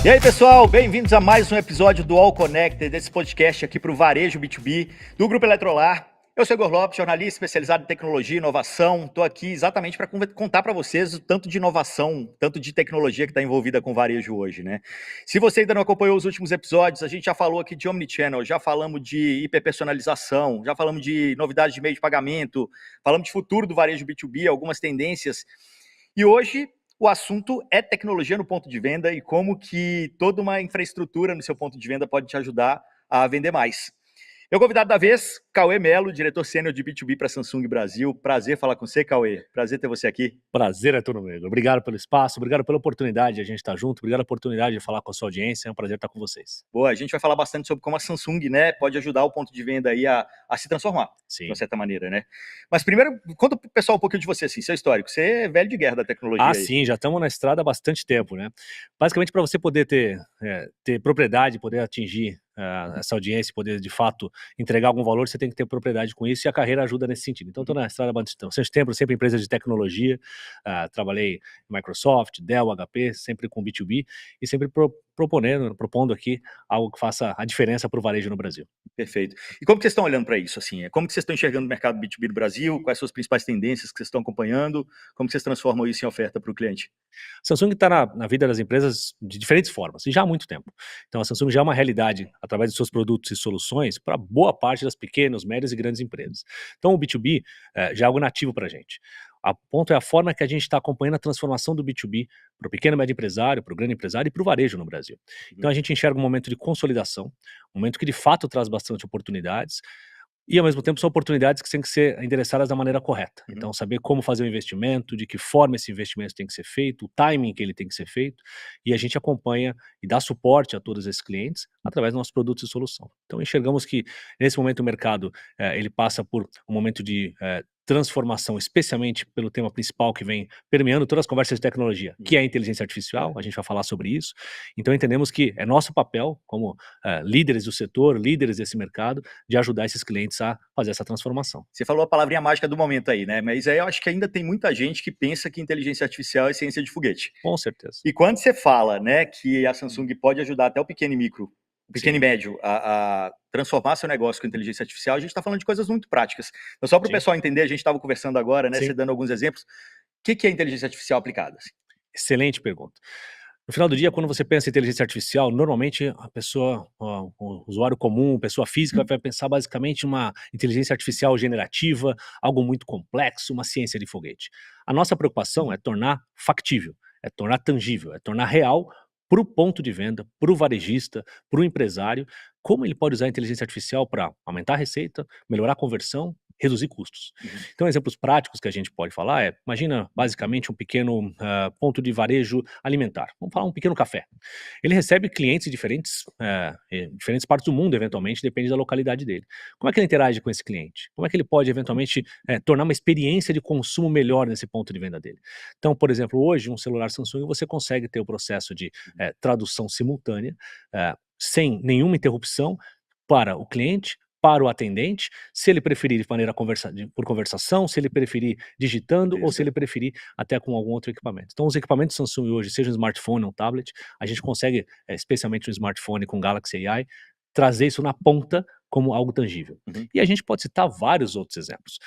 E aí, pessoal, bem-vindos a mais um episódio do All Connected, desse podcast aqui para o Varejo B2B do Grupo Eletrolar. Eu sou Igor Lopes, jornalista especializado em tecnologia e inovação. Estou aqui exatamente para contar para vocês o tanto de inovação, tanto de tecnologia que está envolvida com o varejo hoje, né? Se você ainda não acompanhou os últimos episódios, a gente já falou aqui de Omnichannel, já falamos de hiperpersonalização, já falamos de novidades de meio de pagamento, falamos de futuro do varejo B2B, algumas tendências. E hoje o assunto é tecnologia no ponto de venda e como que toda uma infraestrutura no seu ponto de venda pode te ajudar a vender mais. Meu convidado da vez, Cauê Melo, diretor sênior de B2B para Samsung Brasil. Prazer falar com você, Cauê. Prazer ter você aqui. Prazer é todo meu. Obrigado pelo espaço, obrigado pela oportunidade de a gente estar junto, obrigado pela oportunidade de falar com a sua audiência. É um prazer estar com vocês. Boa, a gente vai falar bastante sobre como a Samsung, né, pode ajudar o ponto de venda aí a se transformar, Sim. de uma certa maneira, né? Mas primeiro, conta pro pessoal um pouquinho de você, assim, seu histórico. Você é velho de guerra da tecnologia aí. Sim, já estamos na estrada há bastante tempo, né? Basicamente, para você poder ter propriedade, poder atingir essa audiência, poder de fato entregar algum valor, você tem que ter propriedade com isso e a carreira ajuda nesse sentido. Então, estou na estrada há bastante tempo, sempre em empresas de tecnologia, trabalhei em Microsoft, Dell, HP, sempre com B2B e sempre propondo aqui algo que faça a diferença para o varejo no Brasil. Perfeito. E como que vocês estão olhando para isso, assim? Como que vocês estão enxergando o mercado B2B do Brasil? Quais são as principais tendências que vocês estão acompanhando? Como que vocês transformam isso em oferta para o cliente? Samsung está na vida das empresas de diferentes formas, e já há muito tempo. Então, a Samsung já é uma realidade, através dos seus produtos e soluções, para boa parte das pequenas, médias e grandes empresas. Então, o B2B já é algo nativo para a gente. O ponto é a forma que a gente está acompanhando a transformação do B2B para o pequeno e médio empresário, para o grande empresário e para o varejo no Brasil. Então, a gente enxerga um momento de consolidação, um momento que de fato traz bastante oportunidades, e, ao mesmo tempo, são oportunidades que têm que ser endereçadas da maneira correta. Então, saber como fazer o investimento, de que forma esse investimento tem que ser feito, o timing que ele tem que ser feito, e a gente acompanha e dá suporte a todos esses clientes através dos nossos produtos e solução. Então, enxergamos que, nesse momento, o mercado ele passa por um momento de transformação, especialmente pelo tema principal que vem permeando todas as conversas de tecnologia, que é a inteligência artificial. A gente vai falar sobre isso. Então, entendemos que é nosso papel, como líderes do setor, líderes desse mercado, de ajudar esses clientes a fazer essa transformação. Você falou a palavrinha mágica do momento aí, né? Mas aí eu acho que ainda tem muita gente que pensa que inteligência artificial é ciência de foguete. Com certeza. E quando você fala, né, que a Samsung pode ajudar até o pequeno e micro, o pequeno e médio, a transformar seu negócio com inteligência artificial, a gente está falando de coisas muito práticas. Então, só para o pessoal entender, a gente estava conversando agora, né, você dando alguns exemplos. O que é inteligência artificial aplicada? Excelente pergunta. No final do dia, quando você pensa em inteligência artificial, normalmente a pessoa, o usuário comum, pessoa física, vai pensar basicamente em uma inteligência artificial generativa, algo muito complexo, uma ciência de foguete. A nossa preocupação é tornar factível, é tornar tangível, é tornar real para o ponto de venda, para o varejista, para o empresário, como ele pode usar a inteligência artificial para aumentar a receita, melhorar a conversão, reduzir custos. Então, exemplos práticos que a gente pode falar imagina basicamente um pequeno ponto de varejo alimentar. Vamos falar um pequeno café. Ele recebe clientes de diferentes partes do mundo, eventualmente, depende da localidade dele. Como é que ele interage com esse cliente? Como é que ele pode, eventualmente, tornar uma experiência de consumo melhor nesse ponto de venda dele? Então, por exemplo, hoje, um celular Samsung, você consegue ter o processo de tradução simultânea, sem nenhuma interrupção, para o cliente, para o atendente, se ele preferir de maneira por conversação, se ele preferir digitando ou se ele preferir até com algum outro equipamento. Então, os equipamentos Samsung hoje, seja um smartphone ou um tablet, a gente consegue, especialmente um smartphone com Galaxy AI, trazer isso na ponta como algo tangível. E a gente pode citar vários outros exemplos.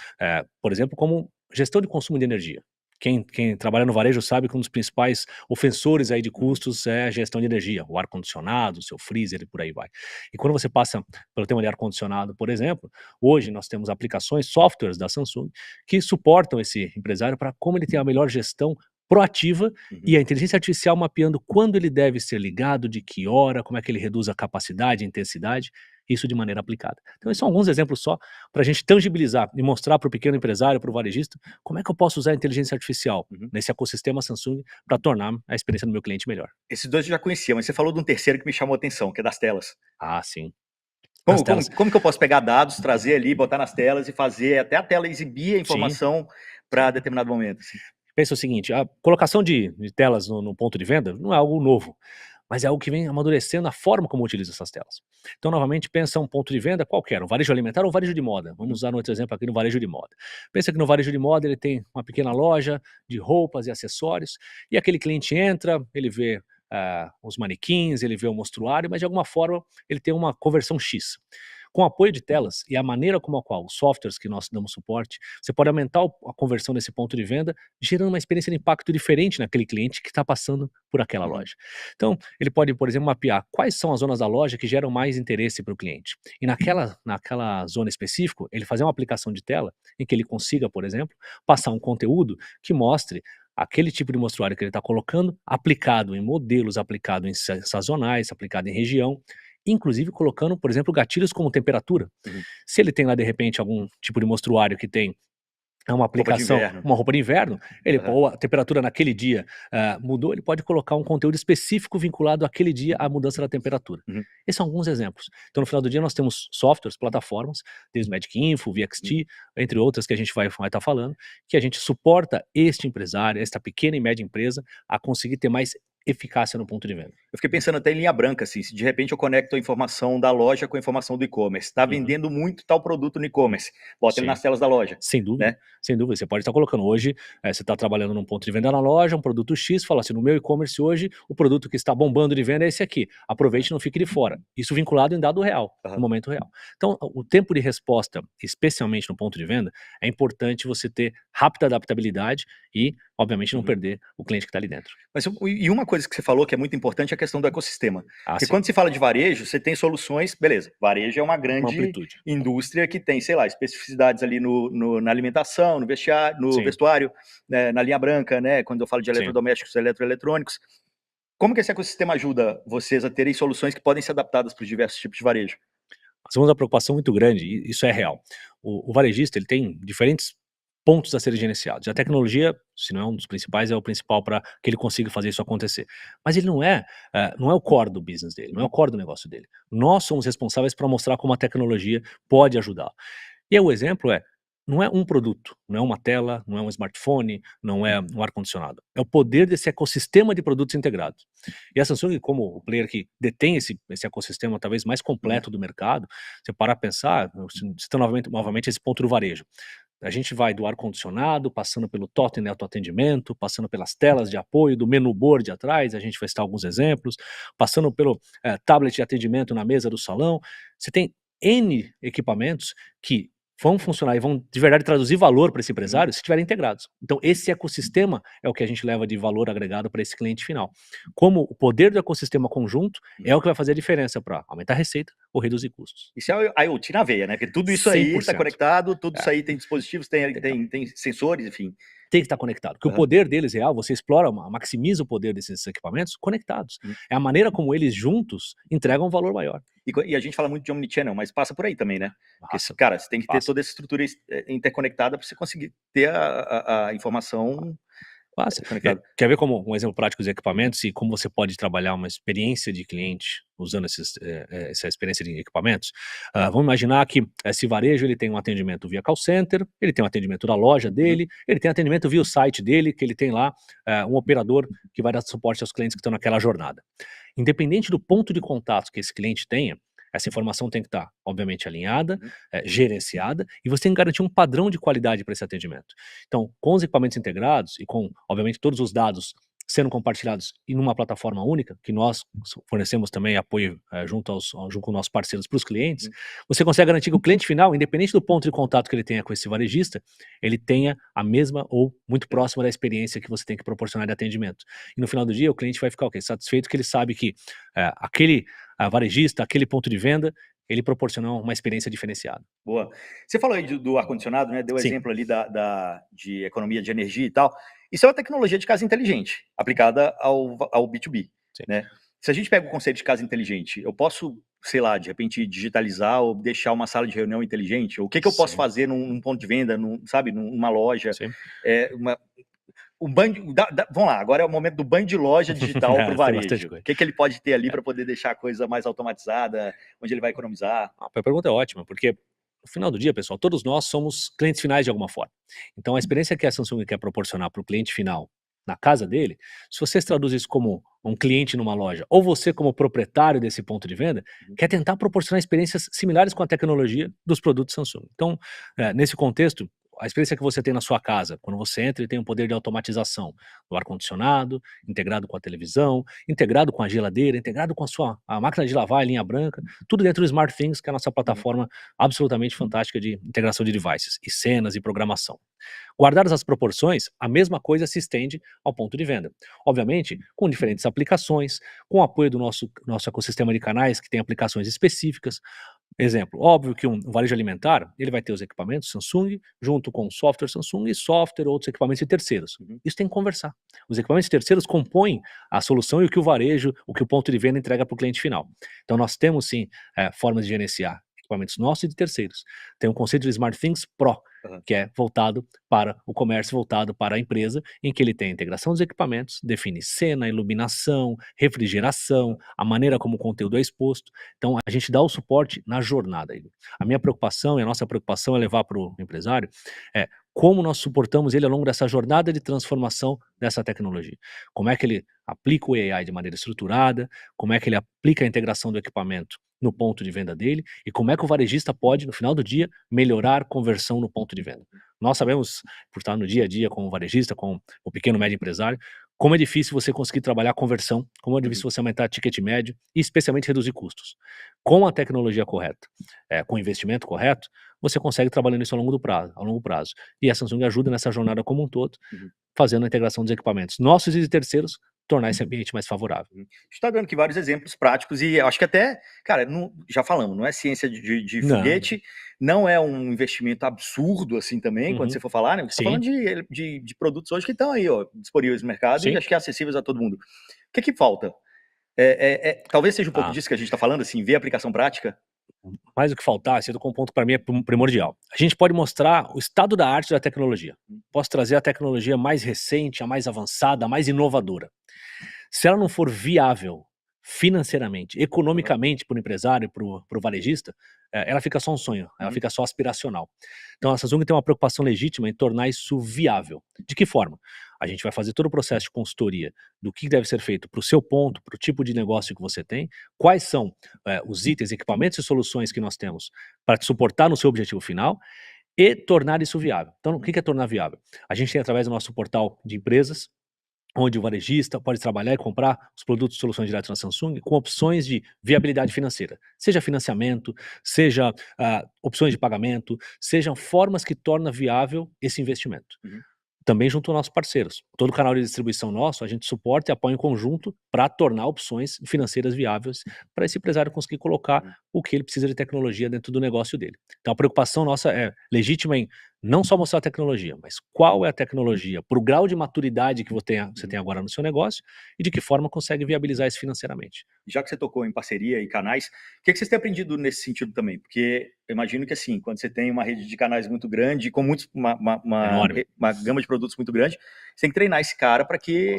Por exemplo, como gestão de consumo de energia. Quem trabalha no varejo sabe que um dos principais ofensores aí de custos é a gestão de energia, o ar-condicionado, o seu freezer e por aí vai. E quando você passa pelo tema de ar-condicionado, por exemplo, hoje nós temos aplicações, softwares da Samsung, que suportam esse empresário para como ele tem a melhor gestão proativa e a inteligência artificial mapeando quando ele deve ser ligado, de que hora, como é que ele reduz a capacidade, a intensidade, isso de maneira aplicada. Então, esses são alguns exemplos só para a gente tangibilizar e mostrar para o pequeno empresário, para o varejista, como é que eu posso usar a inteligência artificial nesse ecossistema Samsung para tornar a experiência do meu cliente melhor. Esses dois eu já conhecia, mas você falou de um terceiro que me chamou a atenção, que é das telas. Sim. Como que eu posso pegar dados, trazer ali, botar nas telas e fazer até a tela exibir a informação para determinado momento? Assim. Pensa o seguinte, a colocação de telas no ponto de venda não é algo novo, mas é algo que vem amadurecendo a forma como utiliza essas telas. Então, novamente, pensa um ponto de venda qualquer, um varejo alimentar ou um varejo de moda. Vamos usar um outro exemplo aqui no varejo de moda. Pensa que no varejo de moda ele tem uma pequena loja de roupas e acessórios, e aquele cliente entra, ele vê os manequins, ele vê o mostruário, mas de alguma forma ele tem uma conversão X. Com o apoio de telas e a maneira como a qual os softwares que nós damos suporte, você pode aumentar a conversão desse ponto de venda, gerando uma experiência de impacto diferente naquele cliente que está passando por aquela Uhum. loja. Então, ele pode, por exemplo, mapear quais são as zonas da loja que geram mais interesse para o cliente. E naquela zona específica, ele fazer uma aplicação de tela em que ele consiga, por exemplo, passar um conteúdo que mostre aquele tipo de mostruário que ele está colocando, aplicado em modelos, aplicado em sazonais, aplicado em região, inclusive colocando, por exemplo, gatilhos como temperatura. Uhum. Se ele tem lá, de repente, algum tipo de mostruário que tem uma Roupa de aplicação, inverno. uma roupa de inverno, Aham. ou a temperatura naquele dia mudou, ele pode colocar um conteúdo específico vinculado àquele dia à mudança da temperatura. Uhum. Esses são alguns exemplos. Então, no final do dia, nós temos softwares, plataformas, desde o Magic Info, Uhum. VXT, entre outras que a gente vai estar falando, que a gente suporta este empresário, esta pequena e média empresa, a conseguir ter mais eficácia no ponto de venda. Eu fiquei pensando até em linha branca, assim, se de repente eu conecto a informação da loja com a informação do e-commerce. Está Uhum. vendendo muito tal produto no e-commerce, bota ele Sim. nas telas da loja, Sem dúvida, né? sem dúvida. Você pode estar colocando hoje, você está trabalhando num ponto de venda na loja, um produto X, fala assim: no meu e-commerce hoje, o produto que está bombando de venda é esse aqui. Aproveite e não fique de fora. Isso vinculado em dado real, no Aham. momento real. Então, o tempo de resposta, especialmente no ponto de venda, é importante você ter rápida adaptabilidade e, obviamente, não Uhum. perder o cliente que está ali dentro. Mas e uma coisa que você falou que é muito importante é a questão do ecossistema. Ah, Porque sim, quando se fala de varejo, você tem soluções, beleza, varejo é uma uma grande amplitude. indústria que tem, sei lá, especificidades ali na alimentação, no Sim, vestuário, né, na linha branca, né, quando eu falo de sim. eletrodomésticos, eletroeletrônicos. Como que esse ecossistema ajuda vocês a terem soluções que podem ser adaptadas para os diversos tipos de varejo? Nós temos uma preocupação muito grande, e isso é real. O varejista, ele tem diferentes pontos a serem gerenciados. E a tecnologia, se não é um dos principais, é o principal para que ele consiga fazer isso acontecer. Mas ele não é o core do business dele, não é o Uhum. core do negócio dele. Nós somos responsáveis para mostrar como a tecnologia pode ajudar. E aí o exemplo não é um produto, não é uma tela, não é um smartphone, não é um ar-condicionado. É o poder desse ecossistema de produtos integrados. E a Samsung, como o player que detém esse ecossistema talvez mais Uhum. completo do mercado, você parar a pensar, citando novamente esse ponto do varejo. A gente vai do ar-condicionado, passando pelo totem de autoatendimento, passando pelas telas de apoio, do menu board atrás, a gente vai citar alguns exemplos, passando pelo tablet de atendimento na mesa do salão. Você tem N equipamentos que vão funcionar e vão de verdade traduzir valor para esse Uhum. empresário se estiverem integrados. Então, esse ecossistema é o que a gente leva de valor agregado para esse cliente final. Como o poder do ecossistema conjunto é Uhum. o que vai fazer a diferença para aumentar a receita ou reduzir custos. Isso é a IoT na veia, né? Porque tudo isso aí está 100%. conectado, tudo É, isso aí tem dispositivos, tem, tem que tem, tem sensores, enfim. Tem que estar conectado, porque o Aham. poder deles real, você explora, maximiza o poder desses equipamentos conectados. Uhum. É a maneira como eles juntos entregam um valor maior. E a gente fala muito de omnichannel, mas passa por aí também, né? Porque, Passa, cara, você tem que ter passa, toda essa estrutura interconectada para você conseguir ter a informação passa. conectada. Quer ver como um exemplo prático de equipamentos e como você pode trabalhar uma experiência de cliente usando essa experiência de equipamentos? Vamos imaginar que esse varejo ele tem um atendimento via call center, ele tem um atendimento da loja Uhum. dele, ele tem atendimento via o site dele, que ele tem lá um operador que vai dar suporte aos clientes que estão naquela jornada. Independente do ponto de contato que esse cliente tenha, essa informação tem que estar, obviamente, alinhada, Uhum. gerenciada, e você tem que garantir um padrão de qualidade para esse atendimento. Então, com os equipamentos integrados e com, obviamente, todos os dados sendo compartilhados em uma plataforma única, que nós fornecemos também apoio junto com nossos parceiros para os clientes, Uhum. você consegue garantir que o cliente final, independente do ponto de contato que ele tenha com esse varejista, ele tenha a mesma ou muito próxima da experiência que você tem que proporcionar de atendimento. E no final do dia, o cliente vai ficar o quê? Satisfeito que ele sabe que aquele varejista, aquele ponto de venda, ele proporcionou uma experiência diferenciada. Boa. Você falou aí do ar-condicionado, né? Deu Sim, exemplo ali de economia de energia e tal. Isso é uma tecnologia de casa inteligente, aplicada ao B2B, sim. né? Se a gente pega o conceito de casa inteligente, eu posso, sei lá, de repente digitalizar ou deixar uma sala de reunião inteligente? O que eu posso Sim, fazer num ponto de venda, sabe, numa loja? sim. É, o banho, vamos lá, agora é o momento do banho de loja digital para o Tem bastante varejo. O coisa. que ele pode ter ali É. para poder deixar a coisa mais automatizada, onde ele vai economizar? A pergunta é ótima, porque no final do dia, pessoal, todos nós somos clientes finais de alguma forma. Então, a experiência que a Samsung quer proporcionar para o cliente final na casa dele, se você traduz isso como um cliente numa loja, ou você como proprietário desse ponto de venda, quer tentar proporcionar experiências similares com a tecnologia dos produtos Samsung. Então, nesse contexto, a experiência que você tem na sua casa, quando você entra, ele tem um poder de automatização do ar-condicionado, integrado com a televisão, integrado com a geladeira, integrado com a máquina de lavar, a linha branca, tudo dentro do SmartThings, que é a nossa plataforma absolutamente fantástica de integração de devices, e cenas e programação. Guardadas as proporções, a mesma coisa se estende ao ponto de venda. Obviamente, com diferentes aplicações, com o apoio do nosso ecossistema de canais, que tem aplicações específicas. Exemplo, óbvio que um varejo alimentar, ele vai ter os equipamentos Samsung, junto com software Samsung e software ou outros equipamentos de terceiros. Isso tem que conversar. Os equipamentos de terceiros compõem a solução e o que o varejo, o que o ponto de venda entrega para o cliente final. Então nós temos sim formas de gerenciar equipamentos nossos e de terceiros. Tem um conceito de SmartThings Pro, que é voltado para o comércio, voltado para a empresa, em que ele tem a integração dos equipamentos, define cena, iluminação, refrigeração, a maneira como o conteúdo é exposto. Então, a gente dá o suporte na jornada. A minha preocupação e a nossa preocupação é levar para o empresário como nós suportamos ele ao longo dessa jornada de transformação dessa tecnologia. Como é que ele aplica o AI de maneira estruturada, como é que ele aplica a integração do equipamento no ponto de venda dele e como é que o varejista pode, no final do dia, melhorar a conversão no ponto de venda. Nós sabemos, por estar no dia a dia com o varejista, com o pequeno e médio empresário, como é difícil você conseguir trabalhar a conversão, como é difícil você aumentar ticket médio e especialmente reduzir custos. Com a tecnologia correta, com o investimento correto, você consegue trabalhar isso a longo prazo. E a Samsung ajuda nessa jornada como um todo, fazendo a integração dos equipamentos nossos e de terceiros, tornar esse ambiente mais favorável. A gente está dando aqui vários exemplos práticos e eu acho que até, cara, já falamos, não é ciência de foguete, não é um investimento absurdo assim também, quando você for falar, né? Você está falando de produtos hoje que estão aí, ó, disponíveis no mercado e acho que é acessíveis a todo mundo. O que falta? Talvez seja um pouco disso que a gente está falando, assim, ver a aplicação prática. Mais do que faltar, esse outro ponto para mim é primordial. A gente pode mostrar o estado da arte da tecnologia. Posso trazer a tecnologia mais recente, a mais avançada, a mais inovadora. Se ela não for viável financeiramente, economicamente para o empresário, para o varejista, ela fica só um sonho, ela fica só aspiracional. Então a Samsung tem uma preocupação legítima em tornar isso viável. De que forma? A gente vai fazer todo o processo de consultoria do que deve ser feito para o seu ponto, para o tipo de negócio que você tem, quais são os itens, equipamentos e soluções que nós temos para te suportar no seu objetivo final e tornar isso viável. Então, o que é tornar viável? A gente tem através do nosso portal de empresas, onde o varejista pode trabalhar e comprar os produtos e soluções direto na Samsung com opções de viabilidade financeira, seja financiamento, seja opções de pagamento, sejam formas que tornam viável esse investimento. Também junto aos nossos parceiros. Todo canal de distribuição nosso, a gente suporta e apoia em conjunto para tornar opções financeiras viáveis para esse empresário conseguir colocar o que ele precisa de tecnologia dentro do negócio dele. Então a preocupação nossa é legítima em não só mostrar a tecnologia, mas qual é a tecnologia, para o grau de maturidade que você tem agora no seu negócio e de que forma consegue viabilizar isso financeiramente. Já que você tocou em parceria e canais, o que vocês têm aprendido nesse sentido também? Porque eu imagino que assim, quando você tem uma rede de canais muito grande, com uma gama de produtos muito grande, você tem que treinar esse cara para que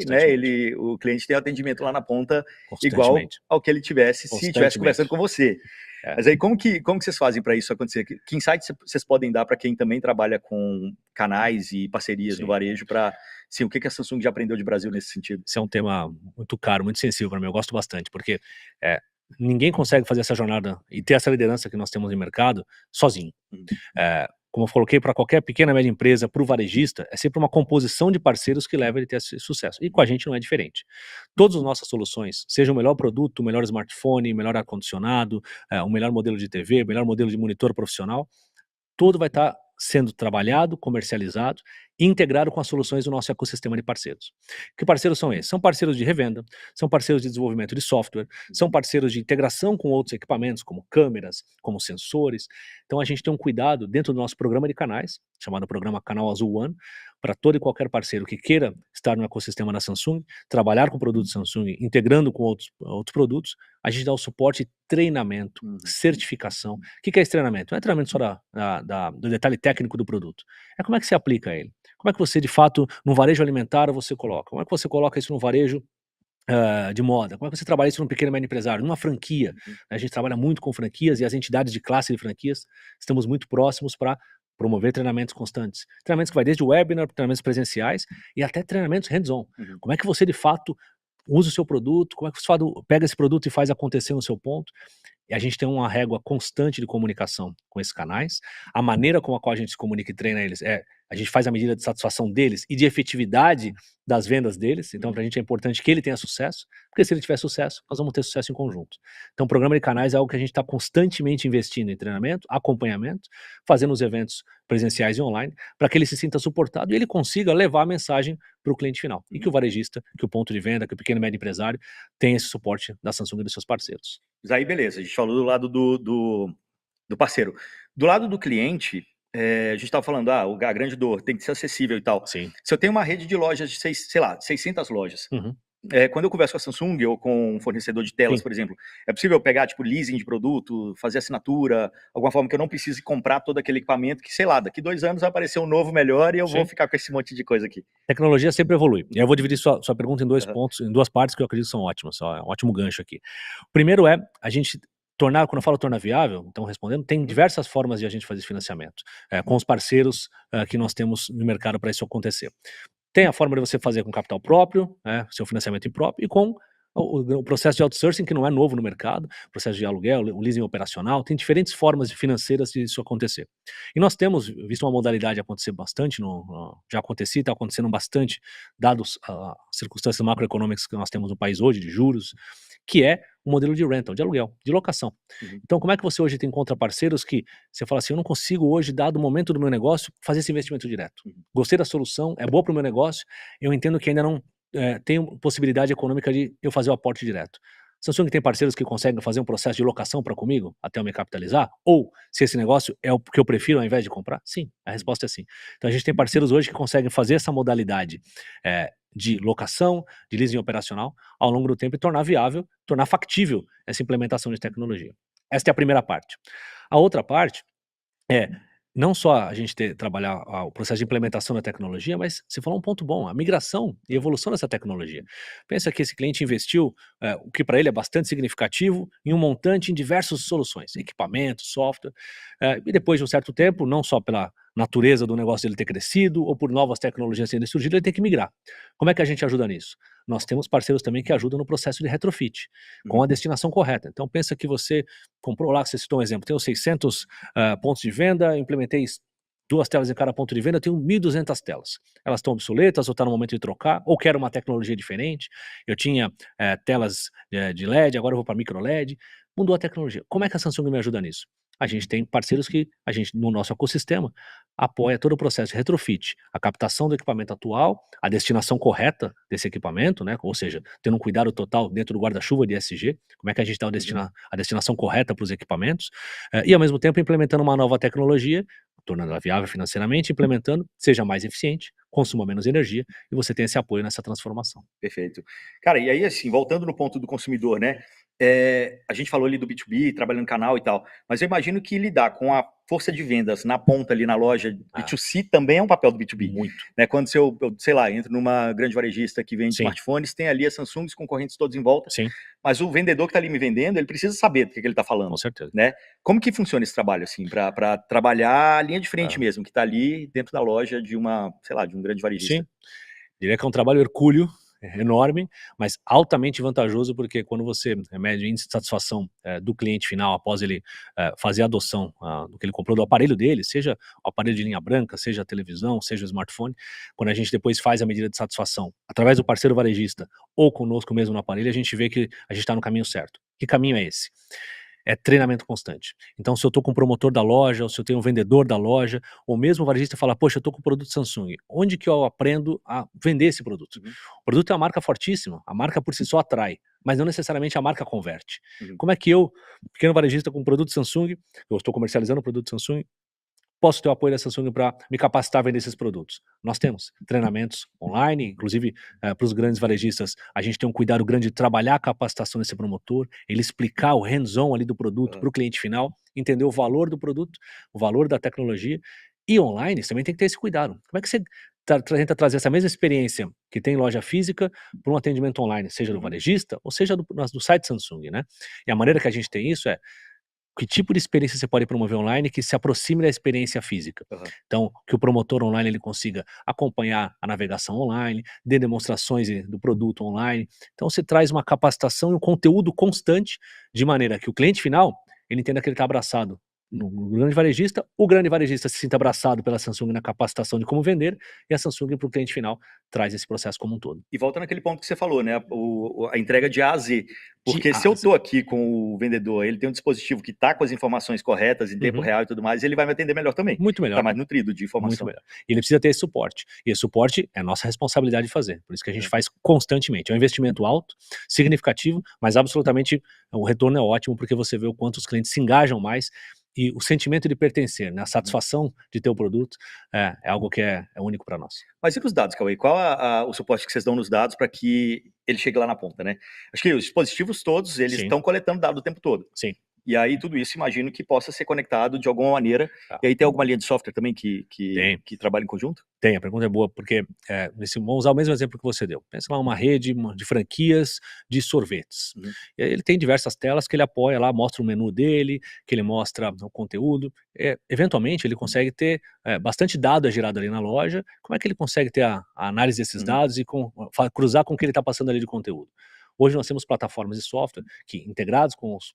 o cliente tenha atendimento lá na ponta igual ao que ele tivesse se estivesse conversando com você. Mas aí como que vocês fazem para isso acontecer? Que insights vocês podem dar para quem também trabalha com canais e parcerias no varejo para, sim, o que a Samsung já aprendeu de Brasil nesse sentido? Esse é um tema muito caro, muito sensível para mim, eu gosto bastante, porque ninguém consegue fazer essa jornada e ter essa liderança que nós temos no mercado sozinho. Como eu coloquei, para qualquer pequena e média empresa, para o varejista, é sempre uma composição de parceiros que leva ele a ter esse sucesso. E com a gente não é diferente. Todas as nossas soluções, seja o melhor produto, o melhor smartphone, o melhor ar-condicionado, o melhor modelo de TV, o melhor modelo de monitor profissional, tudo vai estar sendo trabalhado, comercializado e integrado com as soluções do nosso ecossistema de parceiros. Que parceiros são esses? São parceiros de revenda, são parceiros de desenvolvimento de software, são parceiros de integração com outros equipamentos, como câmeras, como sensores. Então a gente tem um cuidado dentro do nosso programa de canais, chamado Programa Canal Azul One, para todo e qualquer parceiro que queira estar no ecossistema da Samsung, trabalhar com produtos Samsung, integrando com outros produtos, a gente dá o suporte, treinamento, certificação. O que é esse treinamento? Não é treinamento só do detalhe técnico do produto. É como é que você aplica ele. Como é que você, de fato, no varejo alimentar você coloca? Como é que você coloca isso no varejo de moda? Como é que você trabalha isso num pequeno e médio empresário? Numa franquia. A gente trabalha muito com franquias e as entidades de classe de franquias, estamos muito próximos para promover treinamentos constantes. Treinamentos que vai desde webinar, treinamentos presenciais e até treinamentos hands-on. Como é que você, de fato, usa o seu produto, como é que você pega esse produto e faz acontecer no seu ponto. E a gente tem uma régua constante de comunicação com esses canais. A maneira com a qual a gente se comunica e treina eles a gente faz a medida de satisfação deles e de efetividade das vendas deles. Então, para a gente é importante que ele tenha sucesso, porque se ele tiver sucesso, nós vamos ter sucesso em conjunto. Então, o programa de canais é algo que a gente está constantemente investindo em treinamento, acompanhamento, fazendo os eventos presenciais e online, para que ele se sinta suportado e ele consiga levar a mensagem para o cliente final. E que o varejista, que o ponto de venda, que o pequeno e médio empresário tenha esse suporte da Samsung e dos seus parceiros. Mas aí, beleza, a gente falou do lado do parceiro. Do lado do cliente, a gente estava falando, a grande dor tem que ser acessível e tal. Sim. Se eu tenho uma rede de lojas de, 600 lojas, Uhum. quando eu converso com a Samsung ou com um fornecedor de telas, Sim. por exemplo, é possível pegar, tipo, leasing de produto, fazer assinatura, alguma forma que eu não precise comprar todo aquele equipamento que, sei lá, daqui 2 anos vai aparecer um novo melhor e eu vou ficar com esse monte de coisa aqui. Tecnologia sempre evolui. E eu vou dividir sua pergunta em 2 pontos, em 2 partes que eu acredito que são ótimas, é um ótimo gancho aqui. O primeiro é a gente tornar, quando eu falo tornar viável, então respondendo, tem diversas formas de a gente fazer esse financiamento, com os parceiros que nós temos no mercado para isso acontecer. Tem a forma de você fazer com capital próprio, seu financiamento próprio, e com o processo de outsourcing, que não é novo no mercado, processo de aluguel, o leasing operacional, tem diferentes formas financeiras de isso acontecer. E nós temos visto uma modalidade acontecer bastante, já acontecia e está acontecendo bastante, dados as circunstâncias macroeconômicas que nós temos no país hoje, de juros, que é o modelo de rental, de aluguel, de locação. Então, como é que você hoje tem contra parceiros que você fala assim, eu não consigo hoje, dado o momento do meu negócio, fazer esse investimento direto. Gostei da solução, é boa para o meu negócio, eu entendo que ainda não tenho possibilidade econômica de eu fazer o aporte direto. Samsung tem parceiros que conseguem fazer um processo de locação para comigo, até eu me capitalizar? Ou, se esse negócio é o que eu prefiro ao invés de comprar? Sim, a resposta é sim. Então a gente tem parceiros hoje que conseguem fazer essa modalidade de locação, de leasing operacional, ao longo do tempo e tornar viável, tornar factível essa implementação de tecnologia. Esta é a primeira parte. A outra parte é não só a gente trabalhar o processo de implementação da tecnologia, mas você falou um ponto bom, a migração e evolução dessa tecnologia. Pensa que esse cliente investiu o que para ele é bastante significativo em um montante em diversas soluções, equipamentos, software, e depois de um certo tempo, não só pela natureza do negócio dele ter crescido ou por novas tecnologias terem surgido, ele tem que migrar. Como é que a gente ajuda nisso? Nós temos parceiros também que ajudam no processo de retrofit, com a destinação correta. Então pensa que você comprou lá, você citou um exemplo, tem os 600 pontos de venda, implementei 2 telas em cada ponto de venda, eu tenho 1.200 telas. Elas estão obsoletas ou está no momento de trocar, ou quero uma tecnologia diferente. Eu tinha telas de LED, agora eu vou para micro LED. Mudou a tecnologia. Como é que a Samsung me ajuda nisso? A gente tem parceiros que a gente, no nosso ecossistema, apoia todo o processo de retrofit, a captação do equipamento atual, a destinação correta desse equipamento, né? Ou seja, tendo um cuidado total dentro do guarda-chuva de ESG, como é que a gente dá a destinação correta para os equipamentos, e ao mesmo tempo implementando uma nova tecnologia, tornando ela viável financeiramente, implementando, seja mais eficiente, consuma menos energia, e você tem esse apoio nessa transformação. Perfeito. Cara, e aí, assim, voltando no ponto do consumidor, né? A gente falou ali do B2B, trabalhando no canal e tal, mas eu imagino que lidar com a força de vendas na ponta ali na loja B2C também é um papel do B2B. Muito. Né? Quando eu, sei lá, entro numa grande varejista que vende Sim. smartphones, tem ali a Samsung, os concorrentes todos em volta, Sim, mas o vendedor que está ali me vendendo, ele precisa saber do que ele está falando. com certeza. Né? Como que funciona esse trabalho, assim, para trabalhar a linha de frente mesmo, que está ali dentro da loja de uma, sei lá, de um grande varejista? Sim, diria que é um trabalho hercúleo, enorme, mas altamente vantajoso, porque quando você mede o índice de satisfação do cliente final, após ele fazer a adoção do que ele comprou do aparelho dele, seja o aparelho de linha branca, seja a televisão, seja o smartphone, quando a gente depois faz a medida de satisfação, através do parceiro varejista, ou conosco mesmo no aparelho, a gente vê que a gente está no caminho certo. Que caminho é esse? É treinamento constante. Então, se eu estou com o promotor da loja, ou se eu tenho um vendedor da loja, ou mesmo o varejista fala, poxa, eu estou com o produto Samsung, onde que eu aprendo a vender esse produto? O produto é uma marca fortíssima, a marca por si só atrai, mas não necessariamente a marca converte. Como é que eu, pequeno varejista com o produto Samsung, eu estou comercializando o produto Samsung, posso ter o apoio da Samsung para me capacitar a vender esses produtos? Nós temos treinamentos online, inclusive para os grandes varejistas, a gente tem um cuidado grande de trabalhar a capacitação desse promotor, ele explicar o hands-on ali do produto para o cliente final, entender o valor do produto, o valor da tecnologia, e online você também tem que ter esse cuidado. Como é que você tenta trazer essa mesma experiência que tem em loja física para um atendimento online, seja do varejista ou seja do site Samsung, né? E a maneira que a gente tem isso é que tipo de experiência você pode promover online que se aproxime da experiência física. Aham. Então, que o promotor online ele consiga acompanhar a navegação online, dê demonstrações do produto online. Então, você traz uma capacitação e um conteúdo constante, de maneira que o cliente final, ele entenda que ele está abraçado no grande varejista, o grande varejista se sinta abraçado pela Samsung na capacitação de como vender, e a Samsung para o cliente final traz esse processo como um todo. E volta naquele ponto que você falou, né? A entrega de A a Z. De Porque A se eu a Z. tô aqui com o vendedor, ele tem um dispositivo que tá com as informações corretas em tempo Uhum. real e tudo mais, ele vai me atender melhor também. Muito Tá melhor. mais nutrido de Muito informação. melhor. E ele precisa ter esse suporte. E esse suporte é nossa responsabilidade de fazer. Por isso que a gente faz constantemente. É um investimento alto, significativo, mas absolutamente o retorno é ótimo, porque você vê o quanto os clientes se engajam mais e o sentimento de pertencer, né, a satisfação de ter o produto é algo que é único para nós. Mas e nos dados, Cauê? Qual o suporte que vocês dão nos dados para que ele chegue lá na ponta, né? Acho que os dispositivos todos, eles Sim. estão coletando dado o tempo todo. Sim. E aí tudo isso imagino que possa ser conectado de alguma maneira. Tá. E aí tem alguma linha de software também que trabalha em conjunto? Tem, a pergunta é boa, porque vamos usar o mesmo exemplo que você deu. Pensa lá uma rede de franquias de sorvetes. Uhum. E aí ele tem diversas telas que ele apoia lá, mostra o menu dele, que ele mostra o conteúdo. Eventualmente ele consegue ter bastante dado gerado ali na loja. Como é que ele consegue ter a análise desses Uhum. dados e cruzar com o que ele está passando ali de conteúdo? Hoje nós temos plataformas de software que, integrados com os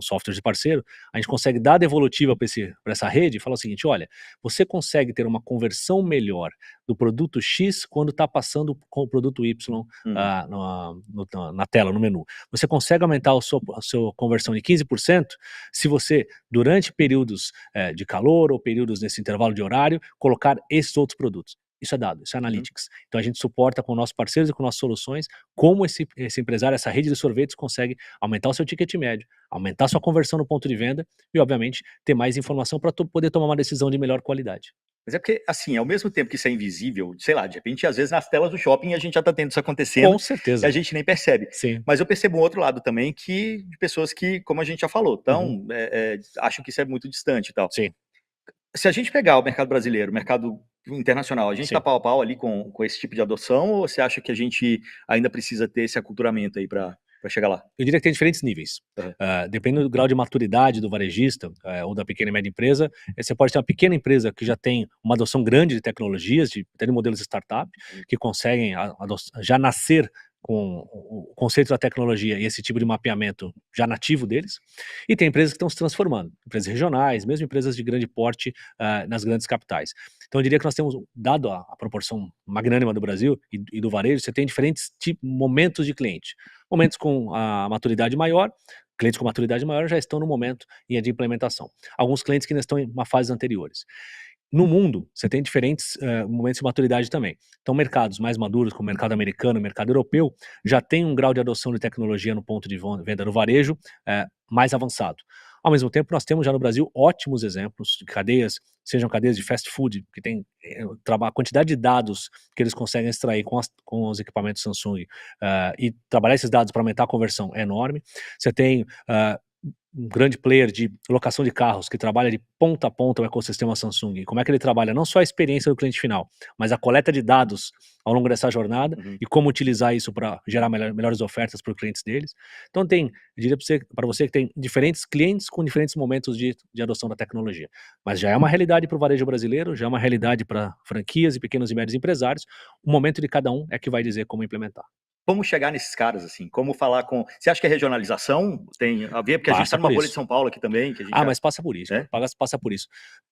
softwares de parceiro, a gente consegue dar devolutiva para essa rede e falar o seguinte: olha, você consegue ter uma conversão melhor do produto X quando está passando com o produto Y na tela, no menu. Você consegue aumentar a sua conversão de 15% se você, durante períodos de calor ou períodos nesse intervalo de horário, colocar esses outros produtos. Isso é dado, isso é analytics. Então a gente suporta com nossos parceiros e com nossas soluções como esse empresário, essa rede de sorvetes consegue aumentar o seu ticket médio, aumentar sua conversão no ponto de venda e, obviamente, ter mais informação para poder tomar uma decisão de melhor qualidade. Mas é porque, assim, ao mesmo tempo que isso é invisível, sei lá, de repente, às vezes nas telas do shopping a gente já tá tendo isso acontecendo. Com certeza. E a gente nem percebe. Sim. Mas eu percebo um outro lado também, de pessoas que, como a gente já falou, acham que isso é muito distante e tal. Sim. Se a gente pegar o mercado brasileiro, o mercado internacional, a gente tá Sim. pau a pau ali com esse tipo de adoção, ou você acha que a gente ainda precisa ter esse aculturamento aí para chegar lá? Eu diria que tem diferentes níveis. Uhum. Dependendo do grau de maturidade do varejista ou da pequena e média empresa, você pode ter uma pequena empresa que já tem uma adoção grande de tecnologias, até de modelos startup, que conseguem já nascer com o conceito da tecnologia e esse tipo de mapeamento já nativo deles. E tem empresas que estão se transformando, empresas regionais, mesmo empresas de grande porte nas grandes capitais. Então eu diria que nós temos, dado a proporção magnânima do Brasil e do varejo, você tem diferentes momentos de cliente. Momentos com a maturidade maior, clientes com maturidade maior já estão no momento de implementação. Alguns clientes que ainda estão em fases anteriores. No mundo, você tem diferentes momentos de maturidade também. Então, mercados mais maduros, como o mercado americano, o mercado europeu, já tem um grau de adoção de tecnologia no ponto de venda no varejo mais avançado. Ao mesmo tempo, nós temos já no Brasil ótimos exemplos de cadeias, sejam cadeias de fast food, que tem a quantidade de dados que eles conseguem extrair com os equipamentos Samsung e trabalhar esses dados para aumentar a conversão é enorme. Você tem um grande player de locação de carros que trabalha de ponta a ponta o ecossistema Samsung. Como é que ele trabalha não só a experiência do cliente final, mas a coleta de dados ao longo dessa jornada e como utilizar isso para gerar melhores ofertas para os clientes deles. Então eu diria para você que tem diferentes clientes com diferentes momentos de adoção da tecnologia. Mas já é uma realidade para o varejo brasileiro, já é uma realidade para franquias e pequenos e médios empresários. O momento de cada um é que vai dizer como implementar. Como chegar nesses caras, assim? Como falar com... Você acha que a regionalização tem a ver? Porque a gente tá numa bolha de São Paulo aqui também. Que a gente mas passa por isso. É? Passa por isso.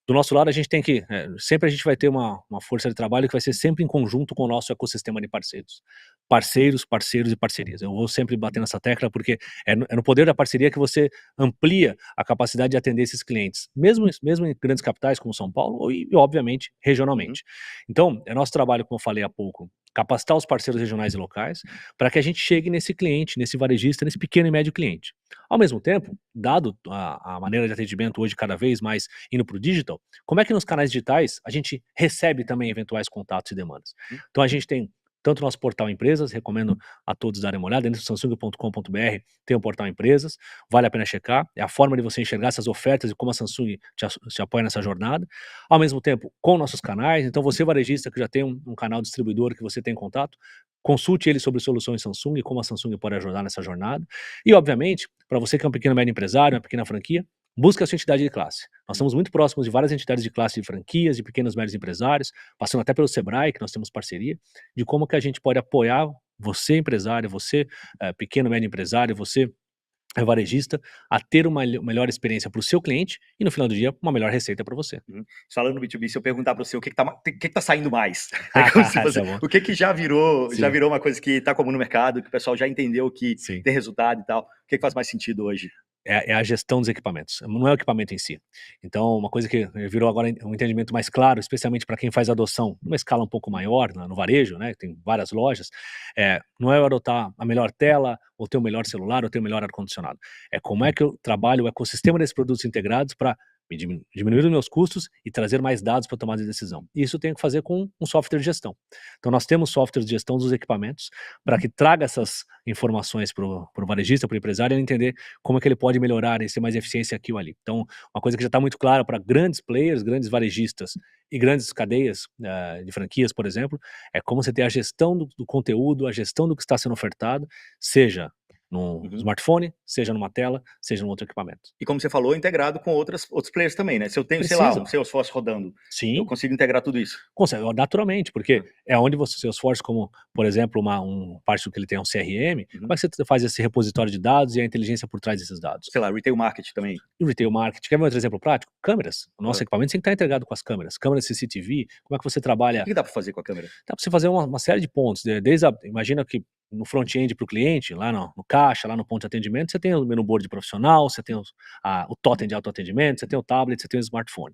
Do nosso lado, a gente tem que... sempre a gente vai ter uma força de trabalho que vai ser sempre em conjunto com o nosso ecossistema de parceiros. Parceiros e parcerias. Eu vou sempre bater nessa tecla porque é no poder da parceria que você amplia a capacidade de atender esses clientes. Mesmo em grandes capitais como São Paulo e obviamente, regionalmente. Então, é nosso trabalho, como eu falei há pouco, capacitar os parceiros regionais e locais para que a gente chegue nesse cliente, nesse varejista, nesse pequeno e médio cliente. Ao mesmo tempo, dado a maneira de atendimento hoje cada vez mais indo para o digital, como é que nos canais digitais a gente recebe também eventuais contatos e demandas? Então a gente tem tanto o nosso portal Empresas, recomendo a todos darem uma olhada, dentro do samsung.com.br tem o portal Empresas, vale a pena checar, é a forma de você enxergar essas ofertas e como a Samsung te apoia nessa jornada. Ao mesmo tempo, com nossos canais, então você varejista que já tem um canal distribuidor que você tem contato, consulte ele sobre soluções Samsung e como a Samsung pode ajudar nessa jornada. E, obviamente, para você que é um pequeno e médio empresário, uma pequena franquia, Busca a sua entidade de classe. Nós estamos muito próximos de várias entidades de classe de franquias, de pequenos e médios empresários, passando até pelo Sebrae, que nós temos parceria, de como que a gente pode apoiar você, empresário, você, pequeno, médio empresário, você, varejista, a ter uma melhor experiência para o seu cliente e, no final do dia, uma melhor receita para você. Falando no B2B, se eu perguntar para você o que tá saindo mais, é como se fosse, Tá bom. o que já virou Sim. uma coisa que está comum no mercado, que o pessoal já entendeu que Sim. tem resultado e tal. O que faz mais sentido hoje? É a gestão dos equipamentos, não é o equipamento em si. Então, uma coisa que virou agora um entendimento mais claro, especialmente para quem faz adoção numa escala um pouco maior, no varejo, né, tem várias lojas, não é eu adotar a melhor tela, ou ter o melhor celular, ou ter o melhor ar-condicionado. É como é que eu trabalho o ecossistema desses produtos integrados para diminuir os meus custos e trazer mais dados para tomar de decisão. E isso eu tenho que fazer com um software de gestão. Então, nós temos software de gestão dos equipamentos para que traga essas informações para o varejista, para o empresário, ele entender como é que ele pode melhorar e ser mais eficiência aqui ou ali. Então, uma coisa que já está muito clara para grandes players, grandes varejistas e grandes cadeias de franquias, por exemplo, é como você ter a gestão do conteúdo, a gestão do que está sendo ofertado, seja num smartphone, seja numa tela, seja num outro equipamento. E como você falou, integrado com outros players também, né? Se eu tenho, sei lá, um Salesforce rodando, Sim, eu consigo integrar tudo isso? consegue, naturalmente, porque é onde você, Salesforce, como, por exemplo, parte do que ele tem é um CRM, como é que você faz esse repositório de dados e a inteligência por trás desses dados? Sei lá, retail marketing também. E retail marketing, quer ver outro exemplo prático? Câmeras. O nosso equipamento tem que estar integrado com as câmeras. Câmeras CCTV, como é que você trabalha? O que dá para fazer com a câmera? Dá para você fazer uma série de pontos, imagina que no front-end para o cliente, lá no caixa, lá no ponto de atendimento, você tem o menu board profissional, você tem o totem de autoatendimento, você tem o tablet, você tem o smartphone.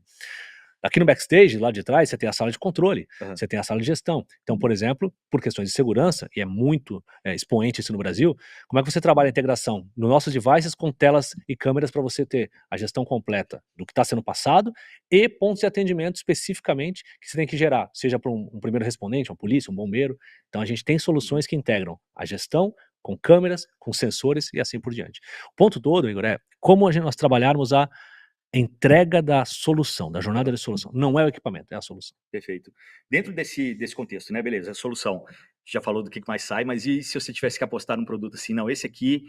Aqui no backstage, lá de trás, você tem a sala de controle, você tem a sala de gestão. Então, por exemplo, por questões de segurança, e é muito expoente isso no Brasil, como é que você trabalha a integração nos nossos devices com telas e câmeras para você ter a gestão completa do que está sendo passado e pontos de atendimento especificamente que você tem que gerar, seja para um primeiro respondente, uma polícia, um bombeiro. Então, a gente tem soluções que integram a gestão com câmeras, com sensores e assim por diante. O ponto todo, Igor, é como nós trabalharmos a entrega da solução, da jornada de solução. Não é o equipamento, é a solução. Perfeito. Dentro desse contexto, né, beleza, a solução, já falou do que mais sai, mas e se você tivesse que apostar num produto assim, não, esse aqui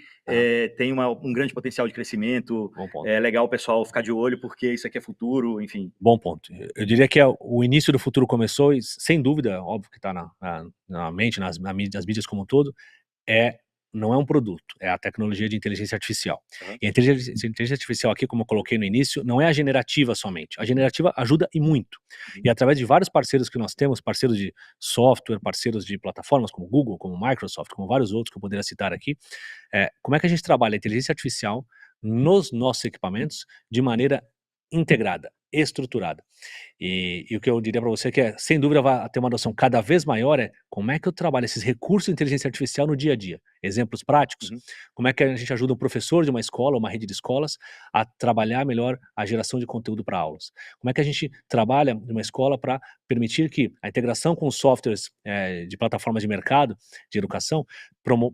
tem um grande potencial de crescimento, é legal o pessoal ficar de olho porque isso aqui é futuro, enfim. Bom ponto. Eu diria que o início do futuro começou e, sem dúvida, óbvio que está na mente, nas mídias como um todo, não é um produto, é a tecnologia de inteligência artificial. E a inteligência artificial aqui, como eu coloquei no início, não é a generativa somente. A generativa ajuda e muito. E através de vários parceiros que nós temos, parceiros de software, parceiros de plataformas como Google, como Microsoft, como vários outros que eu poderia citar aqui, como é que a gente trabalha a inteligência artificial nos nossos equipamentos de maneira integrada, estruturada. E o que eu diria para você que sem dúvida vai ter uma adoção cada vez maior como é que eu trabalho esses recursos de inteligência artificial no dia a dia. Exemplos práticos, como é que a gente ajuda um professor de uma escola, uma rede de escolas, a trabalhar melhor a geração de conteúdo para aulas. Como é que a gente trabalha numa escola para permitir que a integração com os softwares de plataformas de mercado, de educação,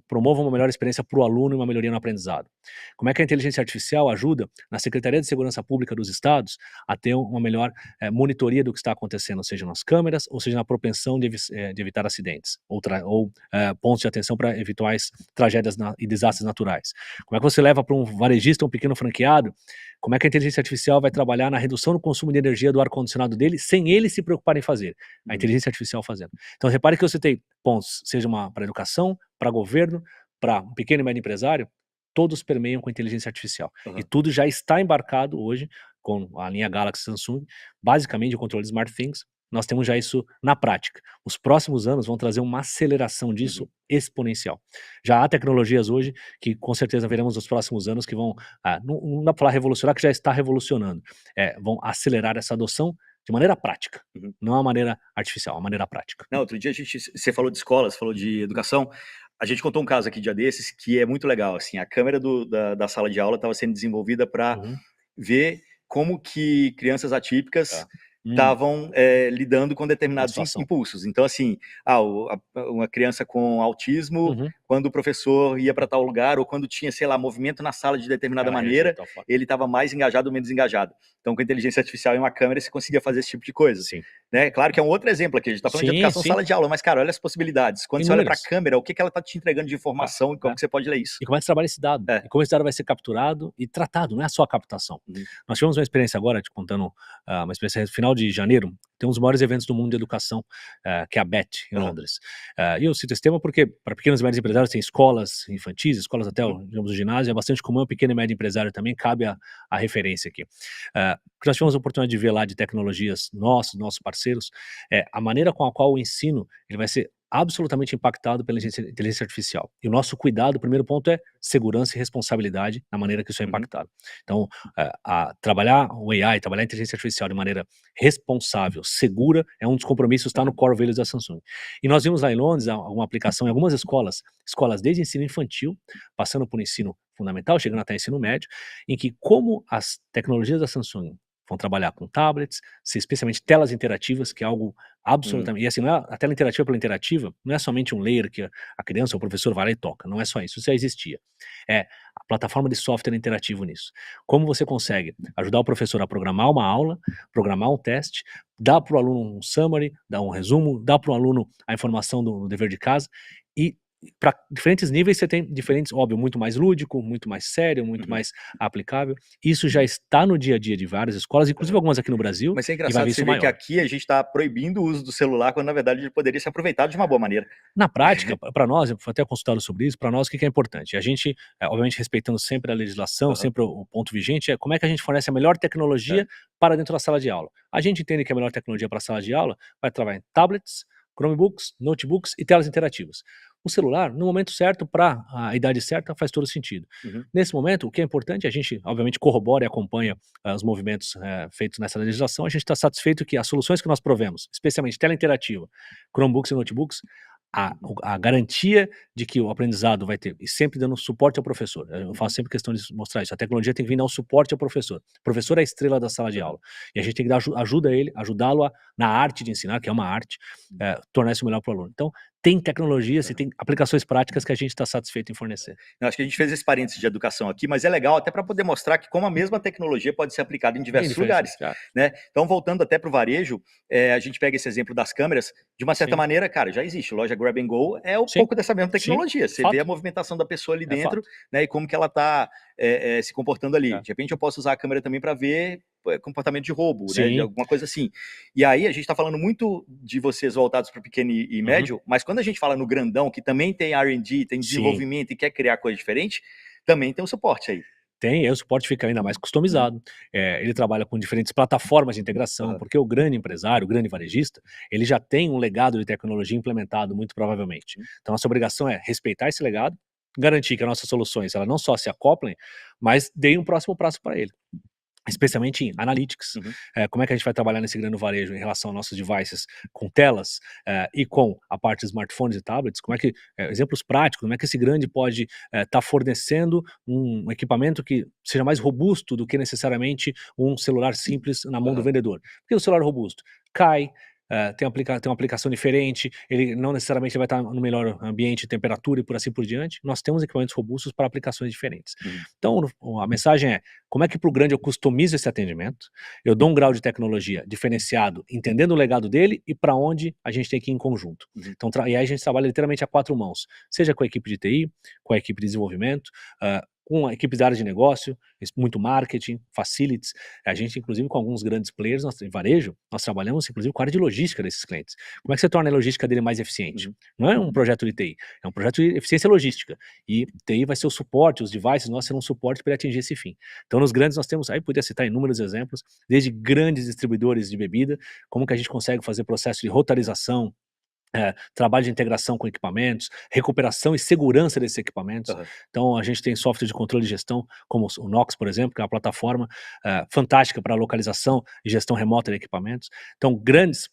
promova uma melhor experiência para o aluno e uma melhoria no aprendizado. Como é que a inteligência artificial ajuda na Secretaria de Segurança Pública dos Estados a ter uma melhor monitoria do que está acontecendo, seja nas câmeras, ou seja na propensão de evitar acidentes, ou pontos de atenção para eventuais tragédias e desastres naturais. Como é que você leva para um varejista, um pequeno franqueado, como é que a inteligência artificial vai trabalhar na redução do consumo de energia do ar-condicionado dele, sem ele se preocupar em fazer, a inteligência artificial fazendo. Então, repare que eu citei pontos, seja para educação, para governo, para um pequeno e médio empresário, todos permeiam com inteligência artificial. E tudo já está embarcado hoje com a linha Galaxy Samsung, basicamente o controle de SmartThings. Nós temos já isso na prática. Os próximos anos vão trazer uma aceleração disso exponencial. Já há tecnologias hoje que com certeza veremos nos próximos anos que vão, não dá para falar revolucionar, que já está revolucionando, vão acelerar essa adoção de maneira prática, não a maneira artificial, a maneira prática. Não, outro dia você falou de escolas, falou de educação, a gente contou um caso aqui dia desses que é muito legal, assim, a câmera da sala de aula estava sendo desenvolvida para ver como que crianças atípicas estavam lidando com determinados impulsos. Então, assim, uma criança com autismo, quando o professor ia para tal lugar, ou quando tinha, sei lá, movimento na sala de determinada maneira, ele estava mais engajado ou menos engajado. Então, Então, com a inteligência artificial e uma câmera, você conseguia fazer esse tipo de coisa. Sim. Né? Claro que é um outro exemplo aqui, a gente está falando de Sim, educação sim. sala de aula, mas, cara, olha as possibilidades. Quando você olha para a Inúmeras. câmera, o que ela está te entregando de informação e como que você pode ler isso? E como é que você trabalha esse dado? É. E como esse dado vai ser capturado e tratado, não é só a captação. Nós tivemos uma experiência agora, te contando, uma experiência no final de janeiro, tem um dos maiores eventos do mundo de educação, que é a BET, em Londres. E eu cito esse tema porque, para pequenos e médios empresários, tem escolas infantis, escolas até, digamos, o ginásio, é bastante comum, o pequeno e médio empresário também, cabe a referência aqui. O que nós tivemos a oportunidade de ver lá de tecnologias nossos parceiros, a maneira com a qual o ensino ele vai ser absolutamente impactado pela inteligência artificial. E o nosso cuidado, o primeiro ponto é segurança e responsabilidade na maneira que isso é impactado. Então, trabalhar o AI, trabalhar a inteligência artificial de maneira responsável, segura, é um dos compromissos, está no core values da Samsung. E nós vimos lá em Londres uma aplicação em algumas escolas desde ensino infantil, passando por ensino fundamental, chegando até ensino médio, em que como as tecnologias da Samsung vão trabalhar com tablets, especialmente telas interativas, que é algo absolutamente... E assim, não é, a tela interativa pela interativa não é somente um layer que a criança ou o professor vai lá e toca, não é só isso já existia. É a plataforma de software interativo nisso. Como você consegue ajudar o professor a programar uma aula, programar um teste, dar para o aluno um summary, dar um resumo, dar para o aluno a informação do dever de casa, e para diferentes níveis você tem diferentes, óbvio, muito mais lúdico, muito mais sério, muito mais aplicável. Isso já está no dia a dia de várias escolas, inclusive algumas aqui no Brasil, Mas é e vai engraçado ver você isso ver que maior. aqui a gente está proibindo o uso do celular, quando na verdade ele poderia ser aproveitado de uma boa maneira. Na prática, para nós, eu fui até consultado sobre isso, para nós o que é importante? A gente, obviamente respeitando sempre a legislação, sempre o ponto vigente, é como é que a gente fornece a melhor tecnologia para dentro da sala de aula. A gente entende que a melhor tecnologia para a sala de aula vai trabalhar em tablets, Chromebooks, notebooks e telas interativas. O celular, no momento certo, para a idade certa, faz todo sentido. Nesse momento, o que é importante, a gente obviamente corrobora e acompanha os movimentos feitos nessa legislação, a gente está satisfeito que as soluções que nós provemos, especialmente tela interativa, Chromebooks e notebooks, a garantia de que o aprendizado vai ter, e sempre dando suporte ao professor. Eu faço sempre questão de mostrar isso. A tecnologia tem que vir dar um suporte ao professor. O professor é a estrela da sala de aula. E a gente tem que dar ajuda a ele, ajudá-lo na arte de ensinar, que é uma arte, tornar isso melhor para o aluno. Então, tem tecnologias e tem aplicações práticas que a gente está satisfeito em fornecer. Eu acho que a gente fez esse parênteses de educação aqui, mas é legal até para poder mostrar que como a mesma tecnologia pode ser aplicada em diversos lugares. Né? Então, voltando até para o varejo, a gente pega esse exemplo das câmeras, de uma certa maneira, cara, já existe. Loja Grab and Go é um pouco dessa mesma tecnologia. Você vê a movimentação da pessoa ali dentro, né, e como que ela está se comportando ali. De repente eu posso usar a câmera também para ver comportamento de roubo, né, de alguma coisa assim. E aí a gente está falando muito de vocês voltados para o pequeno e médio, mas quando a gente fala no grandão, que também tem R&D, tem desenvolvimento e quer criar coisa diferente, também tem um suporte aí. Tem, aí o suporte fica ainda mais customizado. Ele trabalha com diferentes plataformas de integração, porque o grande empresário, o grande varejista, ele já tem um legado de tecnologia implementado, muito provavelmente. Então, nossa obrigação é respeitar esse legado, garantir que as nossas soluções elas não só se acoplem, mas deem um próximo passo para ele. Especialmente em analytics, como é que a gente vai trabalhar nesse grande varejo em relação aos nossos devices com telas e com a parte de smartphones e tablets, como é que, exemplos práticos, como é que esse grande pode estar fornecendo um equipamento que seja mais robusto do que necessariamente um celular simples na mão do vendedor. Porque o celular robusto cai, tem uma aplicação diferente, ele não necessariamente vai estar no melhor ambiente, temperatura e por assim por diante. Nós temos equipamentos robustos para aplicações diferentes. Então, a mensagem é, como é que para o grande eu customizo esse atendimento, eu dou um grau de tecnologia diferenciado, entendendo o legado dele e para onde a gente tem que ir em conjunto. Então, e aí a gente trabalha literalmente a 4 mãos, seja com a equipe de TI, com a equipe de desenvolvimento, com a equipe da área de negócio, muito marketing, facilities. A gente, inclusive, com alguns grandes players, em varejo, nós trabalhamos, inclusive, com a área de logística desses clientes. Como é que você torna a logística dele mais eficiente? Não é um projeto de TI, é um projeto de eficiência logística. E TI vai ser o suporte, os devices nós serão um suporte para atingir esse fim. Então, nos grandes nós temos, aí podia citar inúmeros exemplos, desde grandes distribuidores de bebida, como que a gente consegue fazer processo de rotarização, trabalho de integração com equipamentos, recuperação e segurança desses equipamentos. Então, a gente tem software de controle de gestão, como o Nox, por exemplo, que é uma plataforma fantástica para localização e gestão remota de equipamentos. Então, grandes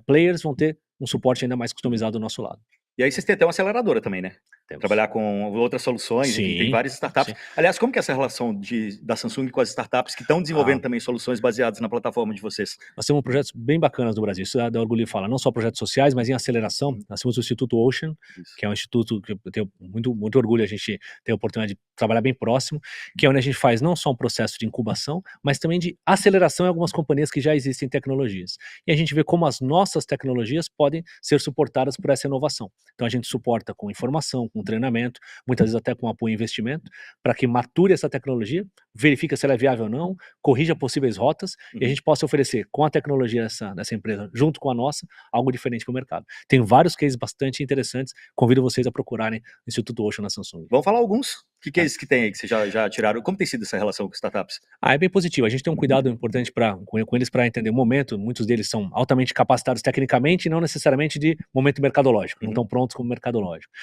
players vão ter um suporte ainda mais customizado do nosso lado. E aí vocês têm até uma aceleradora também, né? Temos. Trabalhar com outras soluções, enfim, tem Sim, várias startups. sim. Aliás, como que é essa relação da Samsung com as startups que estão desenvolvendo também soluções baseadas na plataforma de vocês? Nós temos projetos bem bacanas no Brasil, isso dá orgulho de falar, não só projetos sociais, mas em aceleração. Nós temos o Instituto Ocean, Isso. que é um instituto que eu tenho muito orgulho, a gente ter a oportunidade de trabalhar bem próximo, que é onde a gente faz não só um processo de incubação, mas também de aceleração em algumas companhias que já existem tecnologias. E a gente vê como as nossas tecnologias podem ser suportadas por essa inovação. Então a gente suporta com informação, com treinamento, muitas vezes até com apoio e investimento, para que mature essa tecnologia, verifique se ela é viável ou não, corrija possíveis rotas, e a gente possa oferecer com a tecnologia dessa empresa, junto com a nossa, algo diferente para o mercado. Tem vários cases bastante interessantes, convido vocês a procurarem o Instituto Ocean na Samsung. Vamos falar alguns. Que cases que tem aí que vocês já tiraram? Como tem sido essa relação com startups? É bem positivo. A gente tem um cuidado importante com eles para entender o momento. Muitos deles são altamente capacitados tecnicamente e não necessariamente de momento mercadológico. Não estão prontos como mercadológico.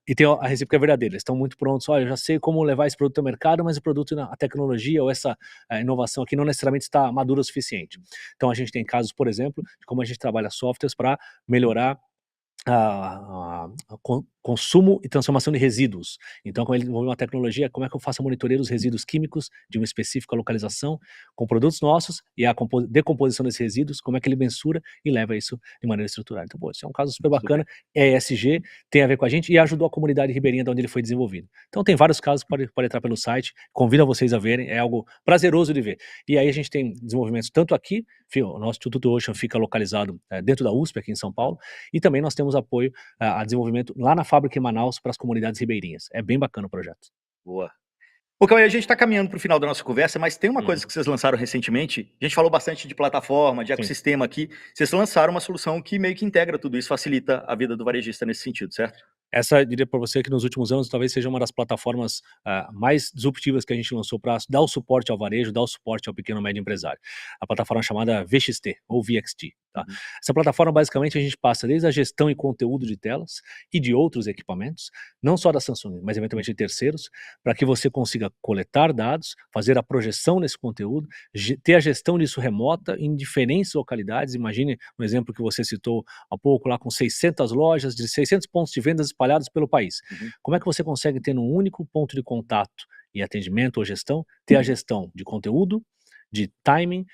E tem a recíproca verdadeira. Eles estão muito prontos. Olha, eu já sei como levar esse produto ao mercado, mas o produto, a tecnologia ou essa inovação aqui não necessariamente está madura o suficiente. Então a gente tem casos, por exemplo, de como a gente trabalha softwares para melhorar consumo e transformação de resíduos. Então, quando ele desenvolveu uma tecnologia, como é que eu faço a monitoria dos resíduos químicos de uma específica localização com produtos nossos e a decomposição desses resíduos, como é que ele mensura e leva isso de maneira estruturada. Então, esse é um caso super bacana, é ESG, tem a ver com a gente e ajudou a comunidade ribeirinha de onde ele foi desenvolvido. Então, tem vários casos que pode entrar pelo site, convido vocês a verem, é algo prazeroso de ver. E aí a gente tem desenvolvimentos tanto aqui, o nosso Instituto Ocean fica localizado dentro da USP, aqui em São Paulo, e também nós temos apoio a desenvolvimento lá na fábrica em Manaus para as comunidades ribeirinhas. É bem bacana o projeto. Boa. Ô, Cauê, a gente está caminhando para o final da nossa conversa, mas tem uma coisa que vocês lançaram recentemente. A gente falou bastante de plataforma, de ecossistema aqui. Vocês lançaram uma solução que meio que integra tudo isso, facilita a vida do varejista nesse sentido, certo? Essa, eu diria para você que nos últimos anos talvez seja uma das plataformas mais disruptivas que a gente lançou para dar o suporte ao varejo, dar o suporte ao pequeno e médio empresário. A plataforma chamada VXT, ou VXT. Tá? Essa plataforma, basicamente, a gente passa desde a gestão e conteúdo de telas e de outros equipamentos, não só da Samsung, mas eventualmente de terceiros, para que você consiga coletar dados, fazer a projeção nesse conteúdo, ter a gestão disso remota em diferentes localidades. Imagine um exemplo que você citou há pouco, lá com 600 lojas, de 600 pontos de vendas espalhados pelo país. Como é que você consegue ter num único ponto de contato e atendimento ou gestão, ter a gestão de conteúdo, de timing,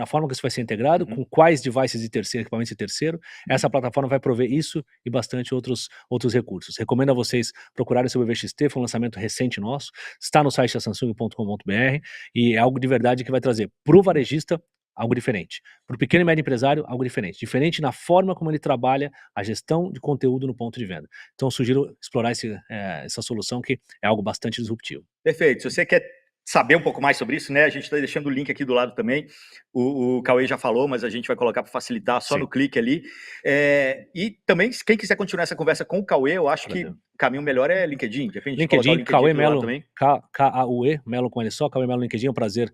a forma que isso vai ser integrado, com quais devices de terceiro, equipamentos de terceiro. Essa plataforma vai prover isso e bastante outros recursos. Recomendo a vocês procurarem sobre o VXT, foi um lançamento recente nosso, está no site da samsung.com.br e é algo de verdade que vai trazer para o varejista algo diferente. Para o pequeno e médio empresário, algo diferente. Diferente na forma como ele trabalha a gestão de conteúdo no ponto de venda. Então, sugiro explorar essa solução, que é algo bastante disruptivo. Perfeito. Se você quer saber um pouco mais sobre isso, né? A gente está deixando o link aqui do lado também. O Cauê já falou, mas a gente vai colocar para facilitar só no clique ali. E também, quem quiser continuar essa conversa com o Cauê, eu acho que o caminho melhor é LinkedIn. LinkedIn, Cauê Melo, K-A-U-E, Melo com ele só, Cauê Melo LinkedIn, é um prazer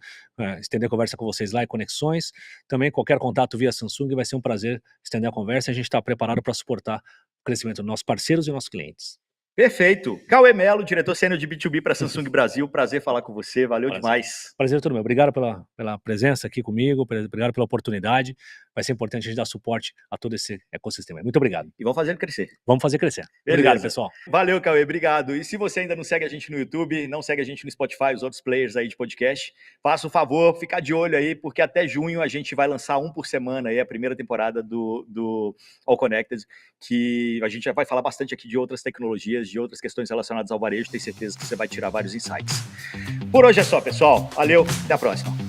estender a conversa com vocês lá e conexões. Também qualquer contato via Samsung vai ser um prazer estender a conversa. A gente está preparado para suportar o crescimento dos nossos parceiros e nossos clientes. Perfeito. Cauê Melo, diretor sênior de B2B para Samsung Brasil. Prazer falar com você, valeu demais. Prazer todo meu. Obrigado pela presença aqui comigo, obrigado pela oportunidade. Vai ser importante a gente dar suporte a todo esse ecossistema. Muito obrigado. E vamos fazer ele crescer. Vamos fazer crescer. Beleza. Obrigado, pessoal. Valeu, Cauê, obrigado. E se você ainda não segue a gente no YouTube, não segue a gente no Spotify, os outros players aí de podcast, faça o favor, fica de olho aí, porque até junho a gente vai lançar um por semana aí, a primeira temporada do All Connected, que a gente já vai falar bastante aqui de outras tecnologias, de outras questões relacionadas ao varejo. Tenho certeza que você vai tirar vários insights. Por hoje é só, pessoal. Valeu, até a próxima.